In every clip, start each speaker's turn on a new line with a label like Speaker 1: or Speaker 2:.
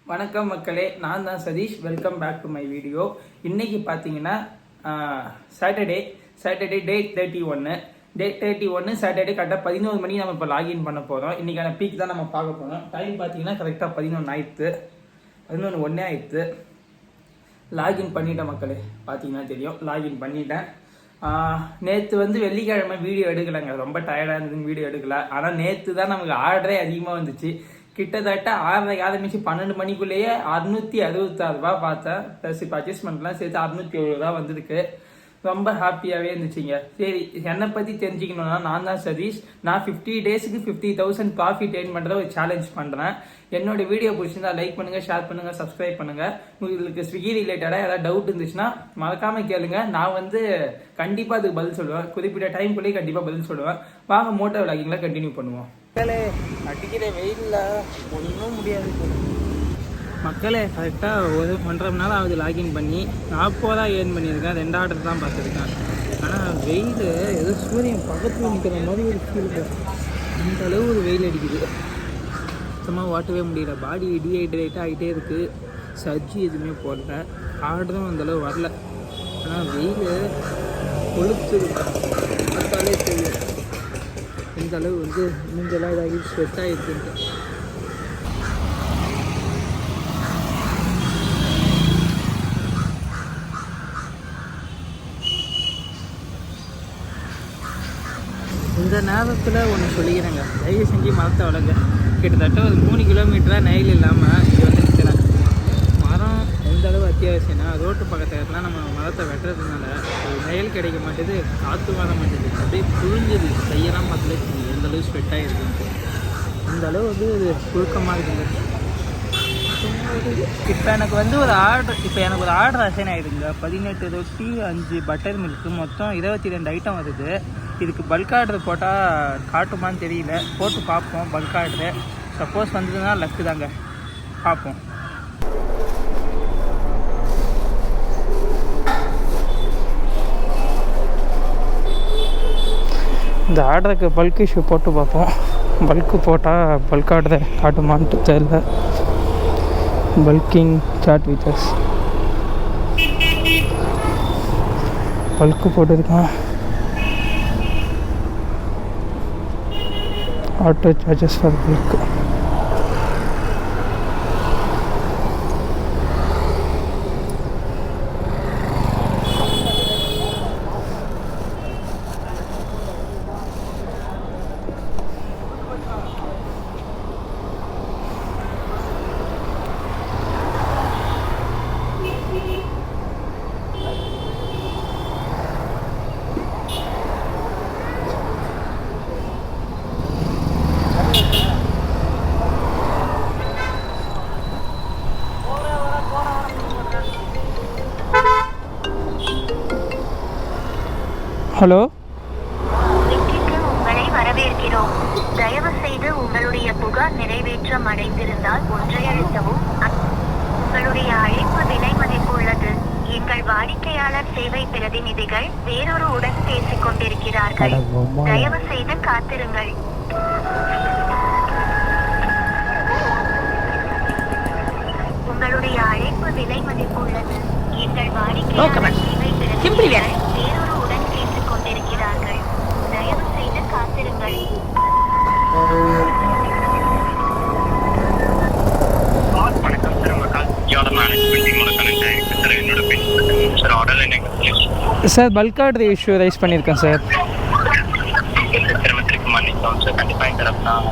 Speaker 1: வணக்கம் மக்களே, நான் தான் Satish. Welcome back to my video. இன்றைக்கி பார்த்தீங்கன்னா சாட்டர்டே டேட் 31 சாட்டர்டே கரெக்டாக 11 மணி நம்ம இப்போ லாகின் பண்ண போகிறோம். இன்றைக்கான பீக் தான் நம்ம பார்க்க போகிறோம். டைம் பார்த்தீங்கன்னா கரெக்டாக 11 ஆயிடுத்து. லாகின் பண்ணிட்டேன் மக்களே, பார்த்தீங்கன்னா தெரியும். லாகின் பண்ணிட்டேன். நேற்று வெள்ளிக்கிழமை வீடியோ எடுக்கலைங்க, ரொம்ப டயர்டாக இருந்ததுன்னு வீடியோ எடுக்கல. ஆனால் நேற்று தான் நமக்கு ஆர்டரே அதிகமாக வந்துச்சு. கிட்டத்தட்ட 6:30 ஆரம்பிச்சு 12 மணிக்குள்ளேயே 666 ரூபா பார்த்தேன். ப்ளஸ் இப்போ அட்ஜஸ்ட்மெண்ட்லாம் சேர்த்து 670 ரூபா வந்திருக்கு. ரொம்ப ஹாப்பியாகவே இருந்துச்சுங்க. சரி, என்னை பற்றி தெரிஞ்சுக்கணுன்னா நான் தான் சதீஷ். நான் 50 டேஸுக்கு 50,000 ப்ராஃபிட் ஏர்ன் பண்ணுற ஒரு சேலஞ்ச் பண்ணுறேன். என்னோட வீடியோ பிடிச்சிருந்தா லைக் பண்ணுங்கள், ஷேர் பண்ணுங்கள், சப்ஸ்கிரைப் பண்ணுங்கள். உங்களுக்கு ஸ்விக்கி ரிலேட்டடாக ஏதாவது டவுட் இருந்துச்சுன்னா மறக்காமல் கேளுங்க. நான் கண்டிப்பாக அதுக்கு பதில் சொல்லுவேன். குறிப்பிட்ட டைம்குள்ளேயே கண்டிப்பாக பதில் சொல்லுவேன். வாங்க மோட்டோ விளாகிங்லாம் கண்டினியூ பண்ணுவோம். மக்களே, அடிக்கிற வெயிலில் ஒன்றும் முடியாது. மக்களே, கரெக்டாக 1.5 மணி நேரம் ஆகுது லாகின் பண்ணி. 40 ரூபா ஏர்ன் பண்ணியிருக்கேன். 2 ஆர்டர் தான் பார்த்துருக்கேன். ஆனால் வெயில் ஏதோ சூரியன் பக்கத்தில் நிற்கிற மாதிரி ஒரு ஃபீல். இந்த அளவு ஒரு வெயில் அடிக்குது. சுத்தமாக ஓட்டவே முடியல. பாடி டீஹைட்ரேட்டாக ஆகிட்டே இருக்குது. சர்ஜி எதுவுமே போடல. ஆர்டரும் அந்தளவு வரல. ஆனால் வெயில் கொளுத்துது. பார்த்தாலே தெரியும் இந்த அளவு மூஞ்செல்லாம் இதாகி ஸ்வெட் ஆகிடுச்சுன்ட்டு. இந்த நேரத்தில் ஒன்று சொல்லிக்கிறேங்க, தயவு செஞ்சு மரத்தை வளங்க. கிட்டத்தட்ட ஒரு 3 கிலோமீட்டராக நெயில் இல்லாமல் இங்கே நிற்கிறேன். மரம் எந்த அளவு அத்தியாவசியம்னா, ரோட்டு பக்கத்தில் இருந்தால் நம்ம மரத்தை வெட்டுறதுனால ஒரு நெயில் கிடைக்க மாட்டேது, காற்று வர மாட்டேது. அப்படியே புழிஞ்சுது. கையெல்லாம் பார்த்தாலே எந்த அளவு ஸ்வெட் ஆகிருக்குன்ட்டு. இந்த அளவு ஒரு புழுக்கமாக இருக்குங்க. இப்போ எனக்கு ஒரு ஆர்டர் அசைன் ஆகிடுங்க. 18 ரொட்டி, 5 பட்டர் மில்க்கு, மொத்தம் 22 ஐட்டம் வருது. இதுக்கு பல்க் ஆர்டர் போட்டால் காட்டுமான்னு தெரியல. போட்டு பார்ப்போம். பல்க் ஆர்டரு சப்போஸ் வந்ததுன்னா லக்கு தாங்க. பார்ப்போம். இந்த ஆர்டருக்கு பல்க் இஷ்யூ போட்டு பார்ப்போம். பல்க்கு போட்டால் பல்க் ஆர்டர் காட்டுமான்ட்டு தெரியல. பல்கிங் சாட் வித்தர்ஸ் பல்க்கு போட்டுருக்கான். auto charges for bulk. Hello,
Speaker 2: உங்களை வரவேற்கிறோம். தயவு செய்து உங்களுடைய புகார் நிறைவேற்றம் அடைந்திருந்தால் ஒன்றை அழுத்தவும். உங்களுடைய அழைப்பு விலை மதிப்புள்ளது. எங்கள் வாடிக்கையாளர் சேவை பிரதிநிதிகள் வேறொரு உடன் பேசிக் கொண்டிருக்கிறார்கள். தயவு செய்து காத்திருங்கள். உங்களுடைய அழைப்பு விலை மதிப்புள்ளது. எங்கள் வாடிக்கையாளர் சேவை பிரதிநிதிகள் வேறொரு உடன் பேசிக் கொண்டிருக்கிறார்கள். தயவு செய்து காத்திருங்கள்.
Speaker 3: வணக்கம் சார், உங்கள் கால் மேனேஜ்மெண்ட் என்னோட பேர் சார். ஆர்டர் என்ன
Speaker 1: sir? Bulk order issue rice பண்ணியிருக்கேன் சார்.
Speaker 3: திரும்ப மன்னிக்கலாம் சார். கண்டிப்பாக இந்த தரப்பு நான்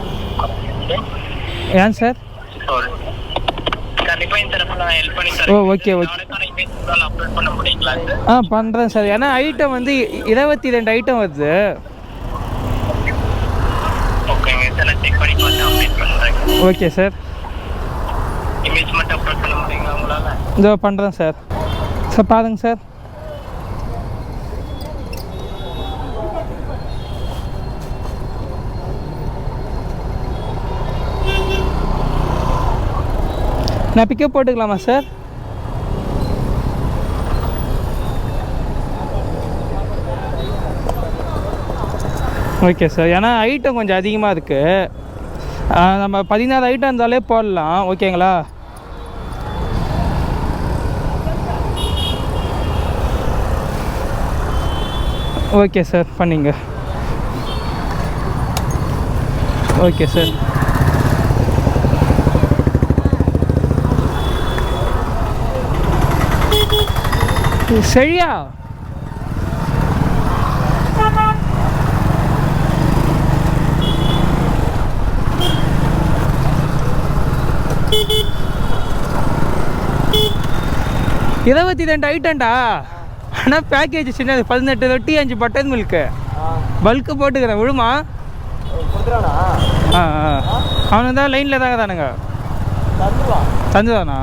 Speaker 1: ஏன் சார்?
Speaker 3: கண்டிப்பாக இந்த தரப்பு நான் ஹெல்ப் பண்ணி
Speaker 1: ஓ, ஓகே ஓகே.
Speaker 3: அப்லோட் பண்ண முடியுங்களா சார்?
Speaker 1: பண்ணுறேன் சார். ஏன்னா ஐட்டம் 22 ஐட்டம் வருது.
Speaker 3: ஓகேங்க சார், நான் செக் பண்ணி பார்த்து அப்டேட் பண்ணுறேன்.
Speaker 1: Okay sir.
Speaker 3: இமேஜ் மட்டும் அப்லோட் பண்ண முடியுங்களா உங்களால்?
Speaker 1: இதோ பண்ணுறேன் சார். சார் பாருங்க சார். நான் பிக்கப் போட்டுக்கலாமா சார்? Okay sir. ஏன்னா ஐட்டம் கொஞ்சம் அதிகமாக இருக்குது. நம்ம 16 ஐட்டம் இருந்தாலே போடலாம். ஓகேங்களா? ஓகே சார் பண்ணிங்க. Okay sir. சரியா இருபத்தி 2 ஐட்டம்டா. ஆனால் பேக்கேஜ் சின்னது 18 ரொட்டி 5 பட்டர் மில்க்கு பல்க்கு போட்டுக்கிறேன். விழுமா? அவனுக்கு தான் லைனில் தாங்க தானுங்க தந்துதானா?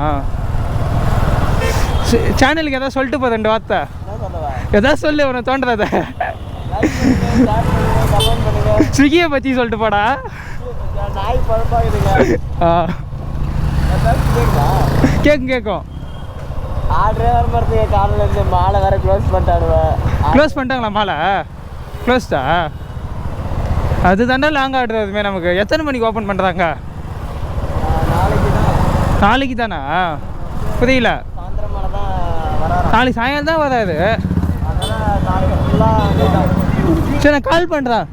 Speaker 1: சேனலுக்கு எதாவது சொல்லிட்டு போ 2 வார்த்தை எதாவது சொல்லு உனக்கு தோன்றத. ஸ்விக்கியை பற்றி சொல்லிட்டு போடா. கேட்கும்
Speaker 4: மாலை வேற க்ளோஸ்
Speaker 1: பண்ணிட்டாங்களா? மாலை க்ளோஸ்டா? அது தாண்டா லாங் ஆர்டர். அதுமே நமக்கு எத்தனை மணிக்கு ஓப்பன் பண்ணுறாங்க? நாளைக்கு தானா? புரியல. நாளைக்கு சாயங்காலம் தான் வராது. சரி நான் கால் பண்ணுறேன்.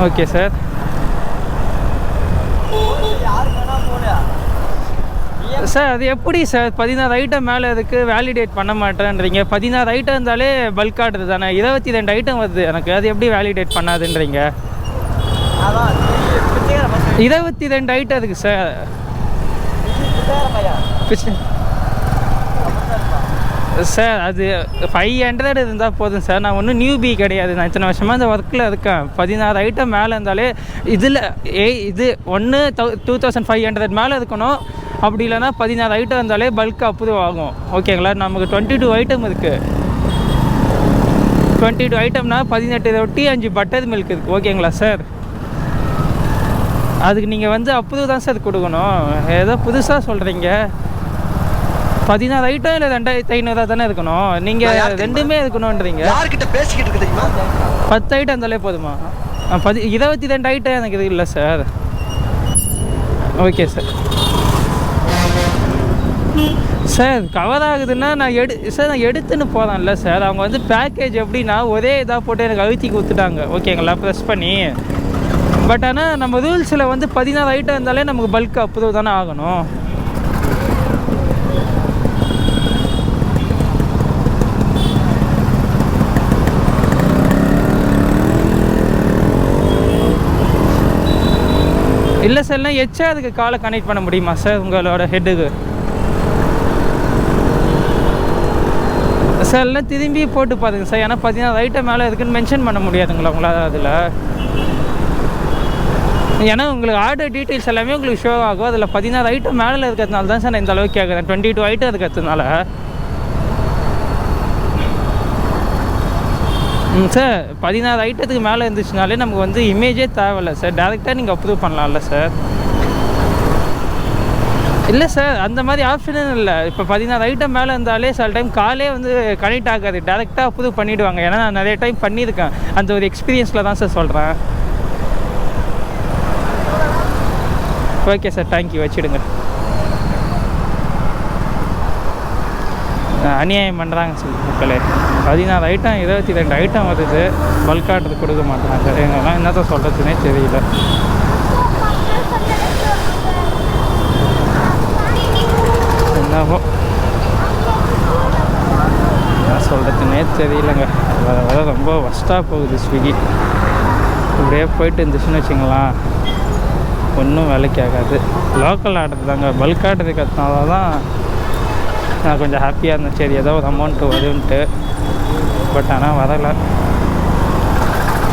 Speaker 1: Okay sir. சார் அது எப்படி சார் 16 ஐட்டம் மேலே அதுக்கு வேலிடேட் பண்ண மாட்டேன்றீங்க? 16 ஐட்டம் இருந்தாலே பல்க் ஆர்டர் தானே. 22 ஐட்டம் வருது எனக்கு, அது எப்படி வேலிடேட் பண்ணாதுன்றீங்க? 22 ஐட்டம் இருக்குது சார். சார் அது 500 இருந்தால் போதும் சார். நான் ஒன்றும் நியூபி கிடையாது. நான் இத்தனை வருஷமாக இந்த ஒர்க்கில் இருக்கேன். 16 ஐட்டம் மேலே இருந்தாலே இதில் இது ஒன்று 2500 மேலே இருக்கணும். அப்படி இல்லைன்னா 16 ஐட்டம் இருந்தாலே பல்க் அப்ரூவ் ஆகும். ஓகேங்களா? நமக்கு 22 ஐட்டம் இருக்குது. 22 ஐட்டம்னா 18 ரொட்டி 5 பட்டர் மில்க் இருக்குது. ஓகேங்களா சார்? அதுக்கு நீங்கள் வந்து அப்ரூவ் தான் சார் கொடுக்கணும். ஏதோ புதுசாக சொல்கிறீங்க. 16 ஐட்டம் இல்லை 2500 தானே இருக்கணும். நீங்கள் ரெண்டுமே இருக்கணுன்றீங்க.
Speaker 4: யார்கிட்ட பேசிக்கிட்டு இருக்கு தெரியுமா?
Speaker 1: 10 ஐட்டம் இருந்தாலே போதுமா? 22 ஐட்டம் எனக்கு இது இல்லை sir. Okay sir. Sir cover ஆகுதுன்னா நான் எடுத்துன்னு போகிறேன்ல சார். அவங்க வந்து பேக்கேஜ் எப்படின்னா ஒரே இதாக போட்டு எனக்கு அழுத்தி கொடுத்துட்டாங்க. ஓகேங்களா? ப்ரெஸ் பண்ணி. பட் ஆனால் நம்ம ரூல்ஸில் வந்து 16 ஐட்டம் இருந்தாலே நமக்கு பல்க் அப்ரூவ் தானே ஆகணும். இல்லை சார், இல்லை எச்சா அதுக்கு காலை கனெக்ட் பண்ண முடியுமா சார் உங்களோட ஹெட்டுக்கு? சார் எல்லாம் திரும்பி போட்டு பாருங்க சார். ஏன்னா 16 ஐட்டம் மேலே இருக்குன்னு மென்ஷன் பண்ண முடியாதுங்களா உங்களால் அதில்? ஏன்னா உங்களுக்கு ஆர்டர் டீட்டெயில்ஸ் எல்லாமே உங்களுக்கு ஷோ ஆகும். அதில் 16 ஐட்டம் மேலே இருக்கிறதுனால தான் சார் நான் இந்த அளவுக்கு கேட்குறேன். 22 ஐட்டம் இருக்கிறதுனால. சார் 16 ஐட்டத்துக்கு மேலே இருந்துச்சுனாலே நமக்கு வந்து இமேஜே தேவையில்லை சார். டேரெக்டாக நீங்கள் அப்ரூவ் பண்ணலாம்ல சார்? இல்லை சார், அந்த மாதிரி ஆப்ஷனும் இல்லை. இப்போ 16 ஐட்டம் மேலே இருந்தாலே சில டைம் காலே வந்து கனெக்ட் ஆகாது. டேரெக்டாக அப்ரூவ் பண்ணிவிடுவாங்க. ஏன்னா நான் நிறைய டைம் பண்ணியிருக்கேன். அந்த ஒரு எக்ஸ்பீரியன்ஸில் தான் சார் சொல்கிறேன். Okay sir, thank you. வச்சுடுங்க. அநியாயம் பண்ணுறாங்க சார் மக்களே. 16 ஐட்டம் 22 ஐட்டம் வருது. பல்க் ஆர்டர் கொடுக்க மாட்டாங்க. எங்கெல்லாம் என்னத்த சொல்கிறதுனே தெரியல. என்னவோ என்ன சொல்கிறதுனே தெரியலங்க. வர ரொம்ப ஒஸ்ட்டாக போகுது ஸ்விக்கி. இப்படியே போயிட்டு இருந்துச்சுன்னு வச்சுங்களேன், ஒன்றும் வேலைக்கு ஆகாது. லோக்கல் ஆர்டர் தாங்க. பல்க் ஆர்டர் இருக்கிறதுனால தான் நான் கொஞ்சம் ஹாப்பியாக இருந்தேன். சரி ஏதோ ஒரு அமௌண்ட்டு வரும்ன்ட்டு. பட் ஆனால் வரலை.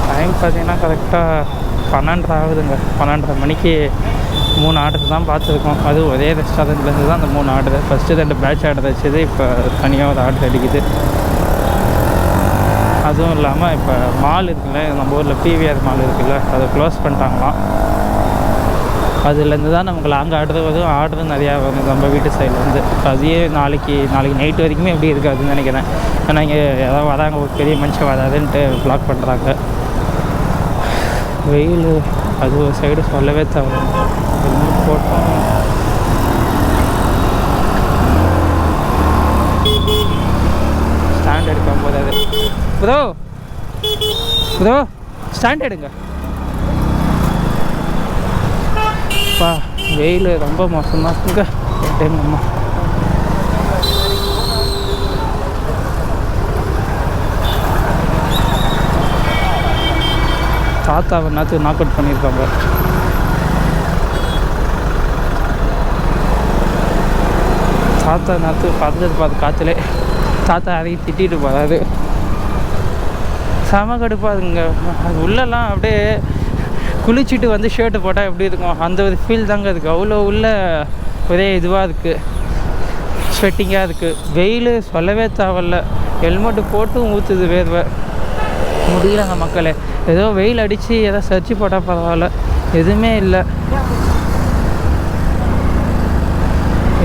Speaker 1: டைம் பார்த்தீங்கன்னா கரெக்டாக 12 ஆகுதுங்க. 12:30 மணிக்கு 3 ஆர்டர் தான் பார்த்துருக்கோம். அது ஒரே ரெஸ்டாரண்ட்லேருந்து தான் அந்த 3 ஆர்டர். ஃபஸ்ட்டு 2 பேட்ச் ஆர்டர் வச்சது. இப்போ தனியாக ஒரு ஆர்டர் அடிக்குது. அதுவும் இல்லாமல் இப்போ மால் இருக்குல்ல, நம்ம ஊரில் பிவிஆர் மால் இருக்குல்ல, அதை க்ளோஸ் பண்ணிட்டாங்களாம். அதுலேருந்து தான் நமக்கு லாங் ஆர்டர் வரும். ஆர்டரும் நிறையா வரும் நம்ம வீட்டு சைட்லேருந்து. அதையே நாளைக்கு நைட்டு வரைக்குமே எப்படி இருக்காதுன்னு நினைக்கிறேன். ஏன்னா இங்கே ஏதாவது வராங்க, ஒரு பெரிய மனுஷன் வராதுன்ட்டு ப்ளாக் பண்ணுறாங்க. வெயில் அது ஒரு சைடு சொல்லவே தேவை. போட்டோம் ஸ்டாண்ட் எடுக்கும் போது அது ப்ரோ ஸ்டாண்ட் எடுங்க. வெயில் ரொம்ப மோசம்தான் இங்கே டைம். அம்மா தாத்தாவை நேற்று நாக் அவுட் பண்ணியிருக்காங்க. தாத்தா நேற்று பார்த்து காற்றுலே தாத்தா அதையும் திட்டிட்டு போகிறாரு. செம கடுப்பாதுங்க. அது உள்ளெல்லாம் அப்படியே குளிச்சுட்டு வந்து ஷர்ட்டு போட்டால் எப்படி இருக்கும் அந்த ஒரு ஃபீல் தாங்க இருக்குது. அவ்வளோ உள்ள ஒரே இதுவாக இருக்குது, ஸ்வெட்டிங்காக இருக்குது. வெயில் சொல்லவே தேவையில்ல. ஹெல்மெட்டு போட்டும் ஊற்றுது வேர்வை. முடியலங்க மக்களே. ஏதோ வெயில் அடித்து ஏதோ சர்ச்சு போட்டால் பரவாயில்ல, எதுவுமே இல்லை.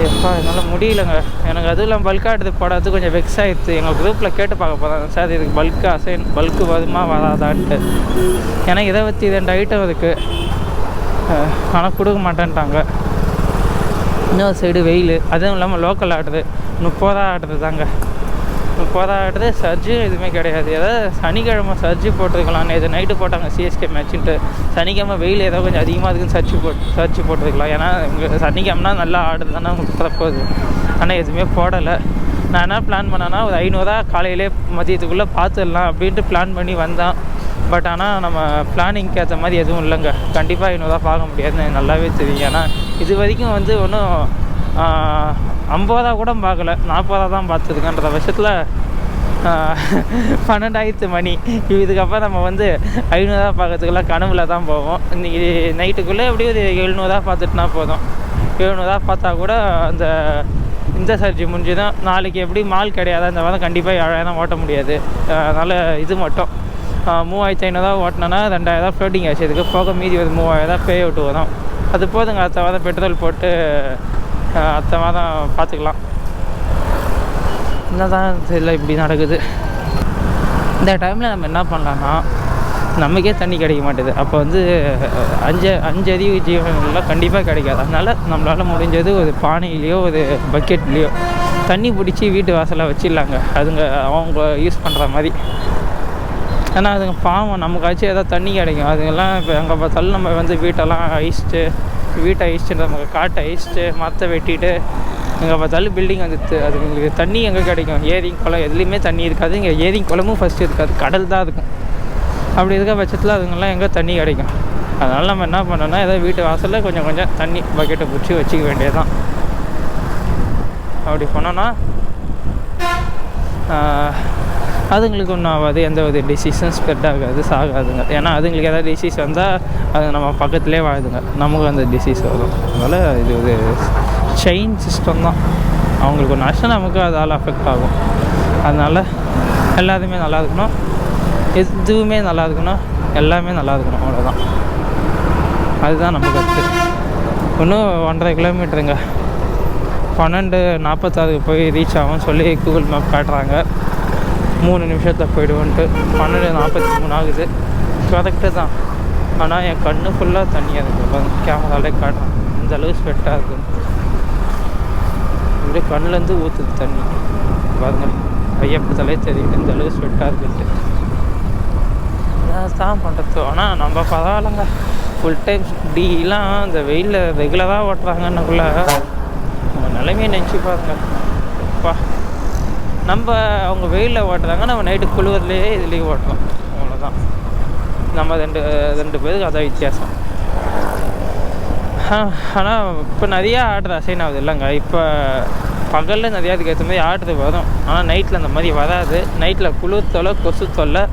Speaker 1: எப்பா என்னால் முடியலங்க. எனக்கு அதுவும் பல்காக எடுத்து போடாது கொஞ்சம் வெக்ஸ் ஆகிடுது. எங்கள் குரூப்பில் கேட்டு பார்க்க போகிறாங்க, சார் இதுக்கு பல்க்கு வருமா வராதான்ட்டு. எனக்கு இதை பற்றி 2 ஐட்டம் இருக்குது, ஆனால் கொடுக்க மாட்டேன்ட்டாங்க. இன்னொரு சைடு வெயில், அதுவும் இல்லாமல் லோக்கல் ஆடுறது 30 ஆடுறது தாங்க. 30 ஆடுறது. சர்ஜு எதுவுமே கிடையாது. ஏதாவது சனிக்கிழமை சர்ஜு போட்டிருக்கலாம். இது நைட்டு போட்டாங்க சிஎஸ்கே மேட்ச்சுன்ட்டு. சனிக்கிழமை வெயில் ஏதோ கொஞ்சம் அதிகமாக இருக்குன்னு சர்ச்சு போட்டிருக்கலாம். ஏன்னா இங்கே சனிக்கிழமைனா நல்லா ஆடுது தானே உங்களுக்கு போகுது. ஆனால் எதுவுமே போடலை. நான் என்ன பிளான் பண்ணேன்னா ஒரு 500 காலையிலே மதியத்துக்குள்ளே பார்த்துடலாம் அப்படின்ட்டு பிளான் பண்ணி வந்தேன். பட் ஆனால் நம்ம பிளானிங்க்கு ஏற்ற மாதிரி எதுவும் இல்லைங்க. கண்டிப்பாக 500 பார்க்க முடியாதுன்னு எனக்கு நல்லாவே தெரியும். ஏன்னா இது வரைக்கும் வந்து ஒன்றும் 50 கூட பார்க்கல, 40 தான் பார்த்துருக்கேன்ற பட்சத்தில் 12 மணி. இதுக்கப்புறம் நம்ம வந்து 500 பார்க்கறதுக்குலாம் கனவுல தான் போவோம். இன்றைக்கி நைட்டுக்குள்ளே எப்படி ஒரு 700 பார்த்துட்டுனா போதும். 700 பார்த்தா கூட இந்த சர்ஜி முடிஞ்சு தான். நாளைக்கு எப்படி மால் கிடையாது, அந்த வாரம் கண்டிப்பாக 7000 ஓட்ட முடியாது. அதனால் இது மட்டும் 3500 ஓட்டினோன்னா 2000 ஃப்ளோட்டிங் ஆச்சு. இதுக்கு போக மீதி ஒரு 3000 பே அவுட் வரும். அது போதுங்க. அடுத்த வாரம் பெட்ரோல் போட்டு அடுத்த மாதம் பார்த்துக்கலாம். என்ன தான் தெரியல இப்படி நடக்குது. இந்த டைமில் நம்ம என்ன பண்ணலான்னா, நமக்கே தண்ணி கிடைக்க மாட்டேது. அப்போ வந்து அஞ்சு அறிவு ஜீவனங்கள்லாம் கண்டிப்பாக கிடைக்காது. அதனால் நம்மளால் முடிஞ்சது ஒரு பானையிலையோ ஒரு பக்கெட்லேயோ தண்ணி பிடிச்சி வீட்டு வாசலில் வச்சிடலாங்க. அதுங்க அவங்க யூஸ் பண்ணுற மாதிரி. ஏன்னா அதுங்க பாவம், நமக்காச்சும் ஏதாவது தண்ணி கிடைக்கும். அதுங்கெல்லாம் இப்போ எங்கே பார்த்தாலும் நம்ம வந்து வீட்டை ஐஸ்ட்டு நமக்கு காட்டை ஐஸ்ட்டு மற்ற வெட்டிட்டு எங்கே பார்த்தாலும் பில்டிங் வந்துடுது. அதுங்களுக்கு தண்ணி எங்கே கிடைக்கும்? ஏரி குளம் எதுலேயுமே தண்ணி இருக்காது. இங்கே ஏரி குளமும் ஃபஸ்ட்டு இருக்காது, கடல் தான் இருக்கும். அப்படி இருக்க பட்சத்தில் அதுங்கெல்லாம் எங்கே தண்ணி கிடைக்கும்? அதனால் நம்ம என்ன பண்ணோன்னா ஏதாவது வீட்டு வாசலில் கொஞ்சம் தண்ணி பக்கெட்டை பிடிச்சி வச்சுக்க வேண்டியது தான். அப்படி பண்ணோன்னா அதுங்களுக்கு ஒன்றும் ஆகாது, எந்த ஒரு டிசீஸும் ஸ்ப்ரெட் ஆகாது, சாகாதுங்க. ஏன்னா அதுங்களுக்கு ஏதாவது டிசீஸ் வந்தால் அது நம்ம பக்கத்துலேயே வாழுதுங்க, நமக்கு அந்த டிசீஸ் வரும். அதனால் இது ஒரு செயின் சிஸ்டம் தான். அவங்களுக்கு ஒன்று ஆச்சுன்னா நமக்கு அதால் அஃபெக்ட் ஆகும். அதனால் எல்லாத்துமே நல்லா இருக்கணும், எதுவுமே நல்லா இருக்கணும், எல்லாமே நல்லா இருக்கணும். அவ்வளோதான். அதுதான் நம்ம கருத்து. இன்னும் 1.5 கிலோமீட்டருங்க. 12:46 போய் ரீச் ஆகும் சொல்லி கூகுள் மேப் காட்டுறாங்க. 3 நிமிஷத்தில் போய்டுவோன்ட்டு 12:43 ஆகுது. கரெக்டு தான். ஆனால் என் கண்ணு ஃபுல்லாக தண்ணியாக இருக்குது. கேமராலே காட்டுறேன் இந்த அளவு ஸ்வெட்டாக இருக்குது. இப்படியே கண்ணுலேருந்து ஊற்றுது தண்ணி பாருங்கள். ஐயப்பத்தாலே தெரியும் இந்த அளவு ஸ்வெட்டாக இருக்குன்ட்டு. தான் பண்ணுறது. ஆனால் நம்ம பரவாயில்லைங்க. ஃபுல் டைம் டீலாம் இந்த வெயிலில் ரெகுலராக ஓட்டுறாங்கன்னுக்குள்ளே நம்ம நிலைமையை நினச்சி பாருங்க. அப்பா நம்ம அவங்க வெயிலில் ஓட்டுறாங்க, நம்ம நைட்டு குழுவதுலேயே இதுலேயும் ஓட்டுறோம். அவ்வளோதான். நம்ம ரெண்டு பேருக்கு அதான் வித்தியாசம். ஆனால் இப்போ நிறையா ஆர்டர் அசைன் ஆகுது இல்லைங்க. இப்போ பகலில் நிறையா அதுக்கு ஏற்ற மாதிரி ஆர்டர் வரும். ஆனால் நைட்டில் அந்த மாதிரி வராது. நைட்டில் குளிர் தொல்லை, கொசு தொல்லை,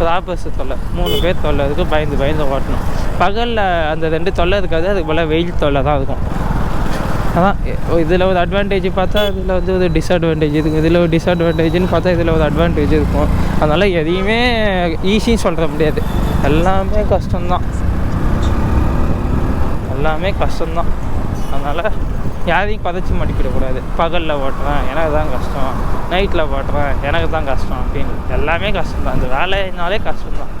Speaker 1: ராபர்ஸு தொல்லை, 3 பேர் தொல்லை இருக்குது. பயந்து ஓட்டணும். பகலில் அந்த 2 தொல்லை இருக்காது. அதுக்கு போல் வெயில் தொல்லை தான் இருக்கும். அதான் இதில் ஒரு அட்வான்டேஜ் பார்த்தா இதில் வந்து ஒரு டிஸ்அட்வான்டேஜ் இருக்குது. இதில் ஒரு டிஸ்அட்வான்டேஜ்னு பார்த்தா இதில் ஒரு அட்வான்டேஜ் இருக்கும். அதனால் எதையுமே ஈஸின்னு சொல்ல முடியாது. எல்லாமே கஷ்டம்தான். அதனால் யாரையும் பதைச்சி மடிப்பிடக்கூடாது. பகலில் ஓட்டுறேன் எனக்கு தான் கஷ்டம், நைட்டில் ஓட்டுறேன் எனக்கு தான் கஷ்டம் அப்படின்னு. எல்லாமே கஷ்டம்தான். அந்த வேலைனாலே கஷ்டம்தான்.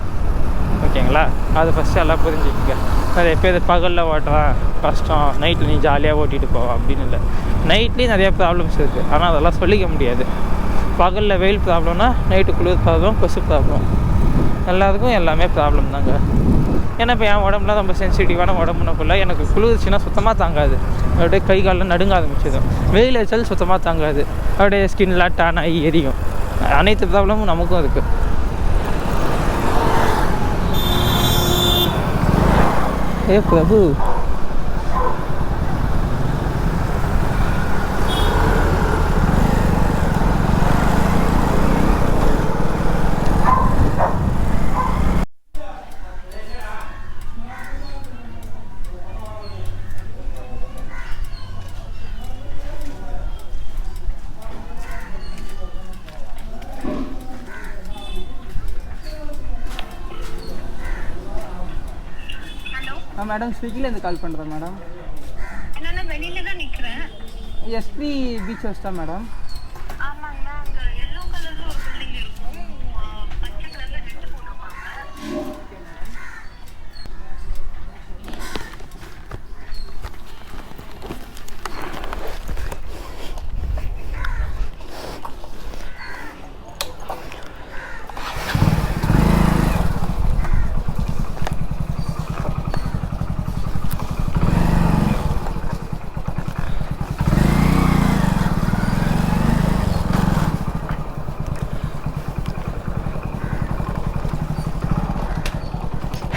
Speaker 1: ஓகேங்களா? அது ஃபஸ்ட்டு எல்லாம் புரிஞ்சுக்கங்க. நிறைய பேர் பகலில் ஓட்டுறேன் கஷ்டம், நைட்டில் நீ ஜாலியாக ஓட்டிகிட்டு போவா அப்படின்னு இல்லை. நைட்லேயும் நிறையா ப்ராப்ளம்ஸ் இருக்குது. ஆனால் அதெல்லாம் சொல்லிக்க முடியாது. பகலில் வெயில் ப்ராப்ளம்னா நைட்டு குளிர் ப்ராப்ளம், கொசு ப்ராப்ளம், எல்லாத்துக்கும் எல்லாமே ப்ராப்ளம் தாங்க. ஏன்னா இப்போ என் உடம்புலாம் ரொம்ப சென்சிட்டிவான உடம்புனக்குள்ள எனக்கு குளிர்ச்சின்னா சுத்தமாக தாங்காது. அப்படியே கை காலில் நடுங்க ஆரம்பிச்சிடும். வெயில் வச்சாலும் சுத்தமாக தாங்காது. அப்படியே ஸ்கின்லாம் டேன் ஆகி எரியும். அனைத்து ப்ராப்ளமும் நமக்கும் இருக்குது. ஏ பிரபு, மேடம் ஸ்விக்கிலேருந்து கால் பண்ணுறேன் மேடம்.
Speaker 2: என்னன்னா வெளியில தான் நிக்கிறேன்.
Speaker 1: எஸ்பி பீச் ஹவுஸ் தான் மேடம்.
Speaker 2: ஆமாங்க, அங்க எல்லோ கலர்ல ஒரு பில்டிங் இருக்கும், பச்சை கலர்ல நெட் போட்டிருப்பாங்க.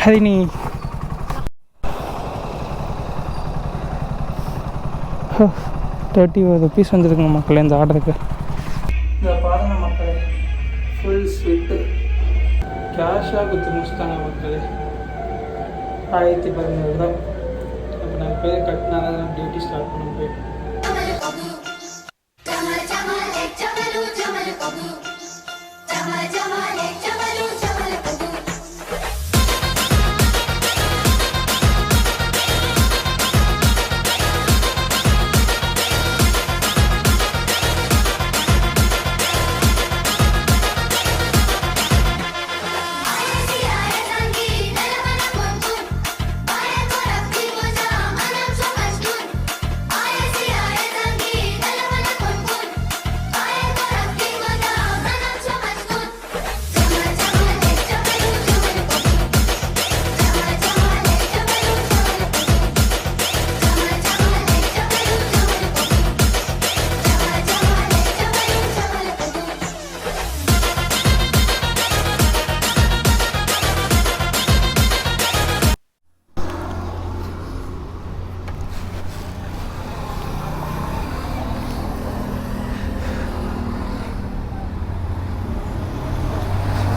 Speaker 1: ஹரிணி, ₹30 வந்துருக்குங்க மக்களே இந்த ஆர்டருக்கு. இந்த பாருங்க மக்களே, ஃபுல் ஸ்வீட்டு கேஷாக கொடுத்து முடிச்சுட்டாங்க மக்களே. 1017 அப்போ நான் பேர் கட்டினா தான் டியூட்டி ஸ்டார்ட் பண்ண முடியும்.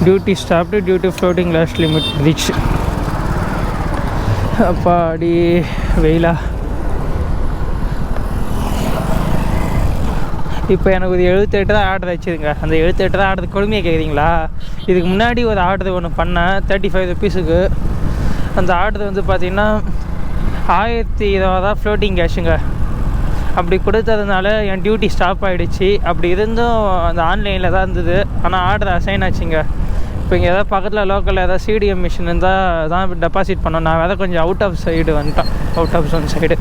Speaker 1: Duty stopped, duty floating last limit reach. அப்பாடி வெயிலா. இப்போ எனக்கு ஒரு 78 தான் ஆர்டர் வச்சுருங்க. அந்த 78 தான் ஆர்டர் கொடுமையாக கேட்குறீங்களா? இதுக்கு முன்னாடி ஒரு ஆர்டர் ஒன்று பண்ணேன் ₹35. அந்த ஆர்டர் வந்து பார்த்திங்கன்னா 1020 ஃப்ளோட்டிங் கேஷுங்க. அப்படி கொடுத்ததுனால என் டியூட்டி ஸ்டாப் ஆகிடுச்சு. அப்படி இருந்தும் அந்த ஆன்லைனில் தான் இருந்தது. ஆனால் ஆர்டர் அசைன் ஆச்சுங்க. இப்போ இங்கே எதாவது பக்கத்தில் லோக்கலில் ஏதாவது சிடிஎம் மிஷின் இருந்தால் தான் டெபாசிட் பண்ணோம். நான் வேறு கொஞ்சம் அவுட் ஆஃப் சைடு வந்துட்டேன், அவுட் ஆஃப் ஜோன் சைடு.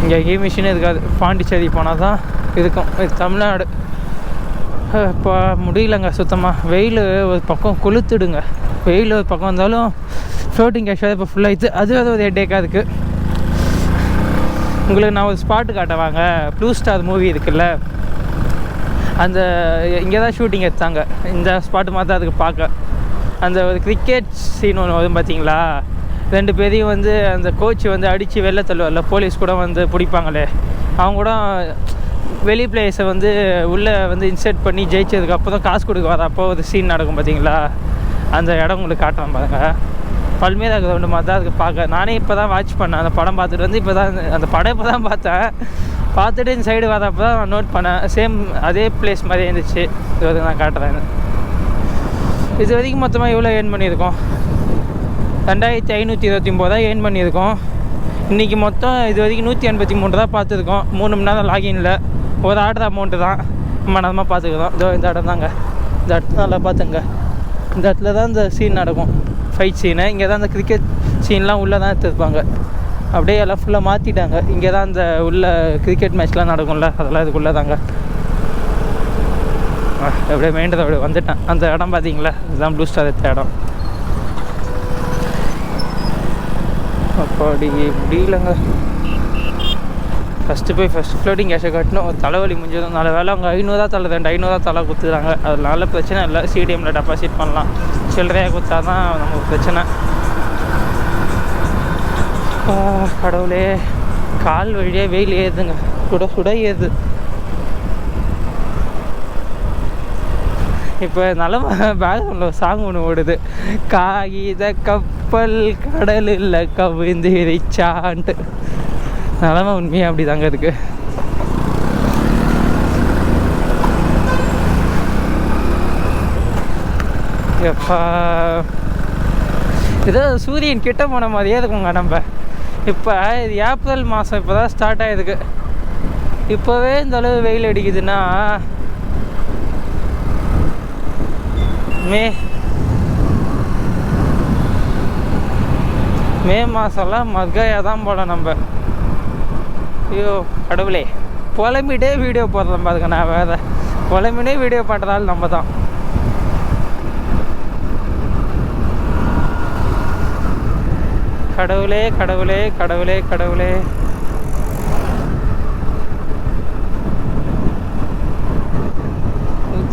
Speaker 1: இங்கே எங்கேயும் மிஷின் இருக்காது. பாண்டிச்சேரி போனால் தான் இருக்கும். இது தமிழ்நாடு. இப்போ முடியலங்க சுத்தமாக. வெயில் ஒரு பக்கம் கொளுத்துடுங்க. வெயில் ஒரு பக்கம் இருந்தாலும் ஃப்ளோட்டிங் கேஷ் இப்போ ஃபுல்லாகிடுது. அது ஒரு ஹெட்டேக்காக இருக்குது. உங்களுக்கு நான் ஒரு ஸ்பாட்டு காட்டவாங்க. ப்ளூ ஸ்டார் மூவி இருக்குல்ல, அந்த இங்கே தான் ஷூட்டிங் எடுத்தாங்க. இந்த ஸ்பாட்டு மாதிரி தான் அதுக்கு பார்க்க. அந்த ஒரு கிரிக்கெட் சீன் ஒன்று வரும் பார்த்தீங்களா? 2 பேரையும் வந்து அந்த கோச் வந்து அடித்து வெளில தள்ளுவார்ல, போலீஸ் கூட வந்து பிடிப்பாங்களே, அவங்க கூட வெளி பிளேயர்ஸை வந்து உள்ளே வந்து இன்சர்ட் பண்ணி ஜெயிச்சதுக்கப்புறம் காசு கொடுக்க வர அப்போ ஒரு சீன் நடக்கும் பார்த்தீங்களா? அந்த இடம் உங்களுக்கு காட்டுறேன் பாருங்கள். பல்மேரா கிரவுண்டு மாதிரி தான் அதுக்கு பார்க்க. நானே இப்போ தான் வாட்ச் பண்ணேன். அந்த படம் பார்த்துட்டு வந்து இப்போ தான் அந்த படம் இப்போ தான் பார்த்தேன். பார்த்துட்டு இந்த சைடு வரப்போ தான் நான் நோட் பண்ணேன். சேம் அதே பிளேஸ் மாதிரி இருந்துச்சு. இது நான் காட்டுறேன். இது வரைக்கும் மொத்தமாக எவ்வளோ ஏர்ன் பண்ணியிருக்கோம்? 2529 தான் ஏர்ன் பண்ணியிருக்கோம். இன்றைக்கி மொத்தம் இது வரைக்கும் 183 தான் பார்த்துருக்கோம். 3 மணி நேரம் லாகின்ல. ஒரு ஆர்டர் அமௌண்ட்டு தான் ரொம்ப நேரமாக பார்த்துக்கிறோம். இதோ இந்த இடம் தாங்க. இந்த இடத்துல நல்லா பார்த்துங்க. இந்த இடத்துல தான் இந்த சீன் நடக்கும், ஃபைட் சீனு. இங்கே தான் அந்த கிரிக்கெட் சீன்லாம் உள்ளே தான் எடுத்துருப்பாங்க. அப்படியே எல்லாம் ஃபுல்லாக மாற்றிட்டாங்க. இங்கே தான் அந்த உள்ள கிரிக்கெட் மேட்ச்லாம் நடக்கும்ல, அதெல்லாம் இதுக்குள்ளே தாங்க. எப்படியே மெயின்டை அப்படி வந்துட்டேன். அந்த இடம் பார்த்தீங்களா, இதுதான் ப்ளூ ஸ்டார் எடுத்த இடம். அப்படி முடியலங்க. ஃபஸ்ட்டு போய் ஃப்ளோட்டிங் கேஷை கட்டணும். ஒரு தலைவலி முடிஞ்சதும் நல்ல வேலை அவங்க 500 தலை 500 தலை கொடுத்துறாங்க. அதனால பிரச்சனை இல்லை, சிடிஎம்மில் டெபாசிட் பண்ணலாம். சில்லறையாக கொடுத்தா தான் நமக்கு பிரச்சனை. கடவுளே, கால் வழியாக வெயில் ஏறுதுங்க, சுட சுட ஏறுது. இப்போ நல்ல பேக்ரவுண்டில் சாங் ஒன்று ஓடுது, காகித கப்பல் கடலில் கவிழ்ந்திருச்சான்ட்டு. நிலமை உண்மையாக அப்படி தாங்க இருக்கு. எப்பா ஏதோ சூரியன் கிட்ட போன மாதிரியே இருக்குங்க. நம்ம இப்போ இது ஏப்ரல் மாதம் இப்போ தான் ஸ்டார்ட் ஆகிருக்கு. இப்போவே இந்த அளவு வெயில் அடிக்குதுன்னா மே மாதம்லாம் மர்கையாக தான் போல நம்ம. ஐயோ கடவுளே, புலம்பிட்டே வீடியோ போடுறேன் பாருங்க. நான் வேறு புலம்பினே வீடியோ பண்ணுறதால நம்ம தான். கடவுளே கடவுளே கடவுளே கடவுளே.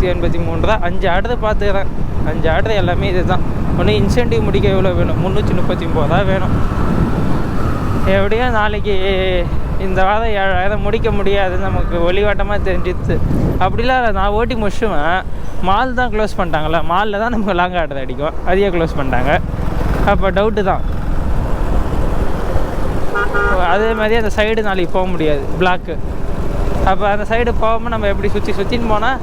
Speaker 1: $183 5 ஆர்டர் பார்த்துக்கிறேன். 5 ஆர்டர் எல்லாமே இது தான். ஒன்று இன்சென்டிவ் முடிக்க எவ்வளோ வேணும், $339 வேணும். எப்படியும் நாளைக்கு இந்த வாரம் 7000 முடிக்க முடியாது, நமக்கு ஒளிவாட்டமாக தெரிஞ்சிடுது. அப்படிலாம் இல்லை, நான் ஓட்டி முடிச்சுவேன். மால் தான் க்ளோஸ் பண்ணிட்டாங்களா, மாலில் தான் நமக்கு லாங் ஆர்டர் அடிக்கும், அதையே க்ளோஸ் பண்ணிட்டாங்க. அப்போ டவுட்டு தான். அதே மாதிரி அந்த சைடு நாளைக்கு போக முடியாது, பிளாக்கு. அப்போ அந்த சைடு போகாமல் நம்ம எப்படி சுற்றின்னு போனால்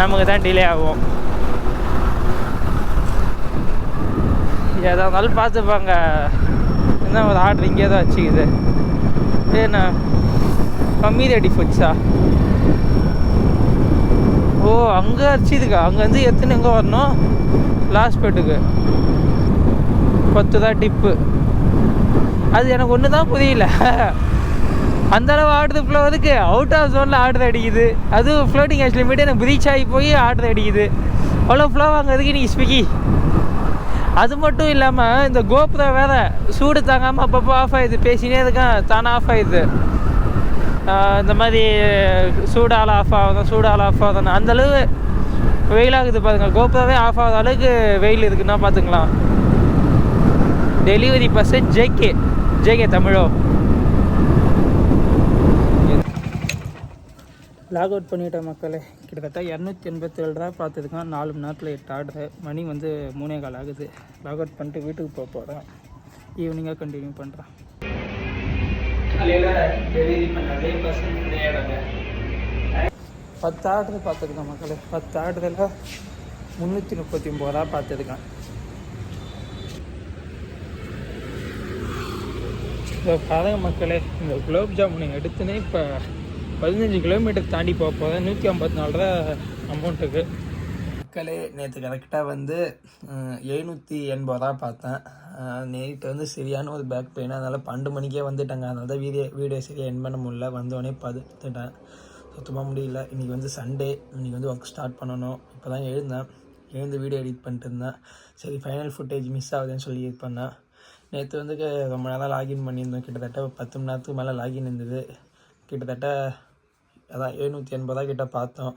Speaker 1: நமக்கு தான் டிலே ஆகும். எதாக இருந்தாலும் பார்த்துப்பாங்க. என்ன ஒரு ஆர்டர் இங்கே தான் வச்சுக்குது. என்ன கம்மி ரெடி போச்சா? ஓ அங்கே அடிச்சுதுக்கா. அங்கேருந்து எத்தனை எங்கே வரணும், லாஸ்ட் பேட்டுக்கு 10 தான் டிப்பு. அது எனக்கு ஒன்று தான் புரியல. அந்தளவு ஆடுது ஃப்ளோருக்கு, அவுட் ஆஃப் ஜோனில் ஆர்டர் அடிக்குது. அதுவும் ஃப்ளோட்டிங் கேஷ் லிமிட்டு எனக்கு பிரீச் ஆகி போய் ஆர்டர் அடிக்குது. அவ்வளோ ஃப்ளோ வாங்கிறதுக்கு நீங்கள் ஸ்விக்கி. அது மட்டும் இல்லாமல் இந்த கோப்ரோ வேறு சூடு தாங்காமல் அப்பப்போ ஆஃப் ஆகிடுது. பேசினே இருக்கேன், தானே ஆஃப் ஆகிடுது. இந்த மாதிரி சூடால் ஆஃப் ஆகுதுன்னு அந்தளவு வெயிலாகுது பாருங்கள். கோப்ரோவே ஆஃப் ஆகாத அளவுக்கு வெயில் இருக்குன்னா பார்த்துக்கலாம். டெலிவரி பர்சன் ஜேகே தமிழோ. லாக் அவுட் பண்ணிவிட்டேன் மக்களே. கிட்டத்தட்ட 287 ரூபா பார்த்துருக்கேன். 4 மணி நேரத்தில் 8 ஆர்டரு. மணி வந்து 3:15 ஆகுது. லாக் அவுட் பண்ணிட்டு வீட்டுக்கு போகிறேன். ஈவினிங்காக கண்டினியூ பண்ணுறேன். டெலிவரி பண்ணதே பர்சன் 10 ஆர்டர் பார்த்துருக்கேன் மக்களே. 10 ஆர்டரில் 339 ரூபா பார்த்துருக்கேன். இப்போ பாருங்க மக்களே, இந்த குலோப் ஜாமுனை எடுத்துனே இப்போ 15 கிலோமீட்டர் தாண்டி போக போகிறேன். 154 ரூபா அமௌண்ட்டுக்கு. மக்களே நேற்று கரெக்டாக வந்து 780 ரூபா பார்த்தேன். நேற்று வந்து சரியான ஒரு பேக் பெயின், அதனால் 12 மணிக்கே வந்துட்டேங்க. அதனால தான் வீடியோ சரியாக என் பண்ண முடியல. வந்தோடனே படுத்துட்டேன், சுத்தமாக முடியல. இன்றைக்கி வந்து சண்டே, இன்றைக்கி வந்து ஒர்க் ஸ்டார்ட் பண்ணணும். இப்போ தான் எழுந்து வீடியோ எடிட் பண்ணிட்டு இருந்தேன். சரி ஃபைனல் ஃபுட்டேஜ் மிஸ் ஆகுதுன்னு சொல்லி இது பண்ணேன். நேற்று வந்து ரொம்ப நேரம் லாகின் பண்ணியிருந்தோம். கிட்டத்தட்ட 10 மணி நேரத்துக்கு மேலே லாகின் இருந்தது. கிட்டத்தட்ட அதான் 780 கிட்ட பார்த்தோம்.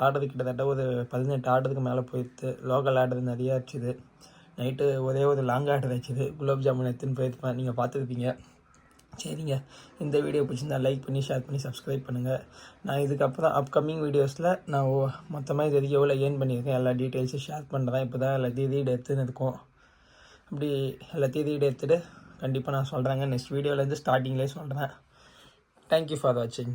Speaker 1: ஆர்டர் கிட்டத்தட்ட ஒரு 18 ஆர்டருக்கு மேலே போயிடுது. லோக்கல் ஆர்டர் நிறையா ஆச்சுது. நைட்டு ஒரே ஒரு லாங் ஆர்டர் ஆச்சுது. குலோப் ஜாமுன் எடுத்துன்னு போயிருப்பேன், நீங்கள் பார்த்துருப்பீங்க. சரிங்க, இந்த வீடியோ பிடிச்சிருந்தா லைக் பண்ணி ஷேர் பண்ணி சப்ஸ்கிரைப் பண்ணுங்கள். நான் இதுக்கப்புறம் அப்கமிங் வீடியோஸில் நான் மொத்தமாக இது வரைக்கும் எவ்வளோ ஏர்ன் பண்ணியிருக்கேன் எல்லா டீட்டெயில்ஸும் ஷேர் பண்ணுறேன். இப்போ தான் எல்லாத்தையும் ரீட் எடுத்துன்னு இருக்கும். அப்படி எல்லாத்தையும் ரீட் எடுத்துகிட்டு கண்டிப்பாக நான் சொல்கிறேங்க. நெக்ஸ்ட் வீடியோலேருந்து ஸ்டார்டிங்லேயே சொல்கிறேன். தேங்க்யூ ஃபார் வாட்சிங்.